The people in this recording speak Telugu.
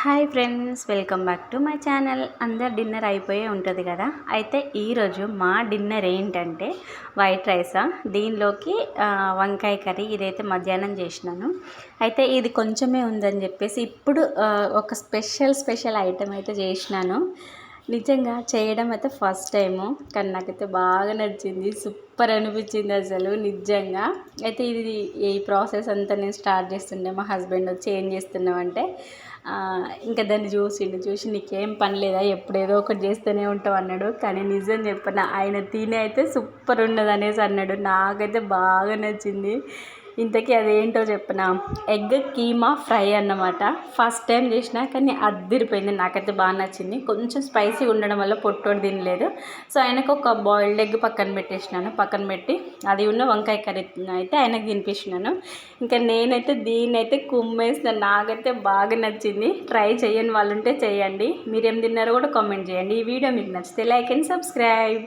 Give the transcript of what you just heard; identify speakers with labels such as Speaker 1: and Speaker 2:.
Speaker 1: Hi friends, welcome back to my channel. అందరు డిన్నర్ అయిపోయే ఉంటుంది కదా. అయితే ఈరోజు మా డిన్నర్ ఏంటంటే వైట్ రైసా, దీనిలోకి వంకాయ కర్రీ. ఇదైతే మధ్యాహ్నం చేసినాను. అయితే ఇది కొంచెమే ఉందని చెప్పేసి ఇప్పుడు ఒక స్పెషల్ ఐటెం అయితే చేసినాను. నిజంగా చేయడం అయితే ఫస్ట్ టైము, కానీ నాకైతే బాగా నచ్చింది. సూపర్ అనిపించింది అసలు నిజంగా. అయితే ఇది ఈ ప్రాసెస్ అంతా నేను స్టార్ట్ చేస్తుండే మా హస్బెండ్ వచ్చి ఏం చేస్తున్నామంటే ఇంకా దాన్ని చూసి నీకేం పని లేదా, ఎప్పుడేదో ఒకటి చేస్తూనే ఉంటావు అన్నాడు. కానీ నిజం చెప్పిన ఆయన తిని అయితే సూపర్ ఉన్నది అనేసి అన్నాడు. నాకైతే బాగా నచ్చింది. ఇంతకీ అదేంటో చెప్పిన, ఎగ్ కీమా ఫ్రై అన్నమాట. ఫస్ట్ టైం చేసిన, కానీ అద్దిరిపోయింది. నాకైతే బాగా నచ్చింది. కొంచెం స్పైసీ ఉండడం వల్ల పొట్టోడు తినలేదు. సో ఆయనకు ఒక బాయిల్డ్ ఎగ్ పక్కన పెట్టి అది ఉన్న వంకాయ కర్రీ అయితే ఆయనకు తినిపించినాను. ఇంకా నేనైతే దీన్నైతే కుమ్మేసిన. నాకైతే బాగా నచ్చింది. ట్రై చేయని వాళ్ళు ఉంటే చేయండి. మీరేం తిన్నారో కూడా కామెంట్ చేయండి. ఈ వీడియో మీకు నచ్చితే లైక్ అండ్ సబ్స్క్రైబ్.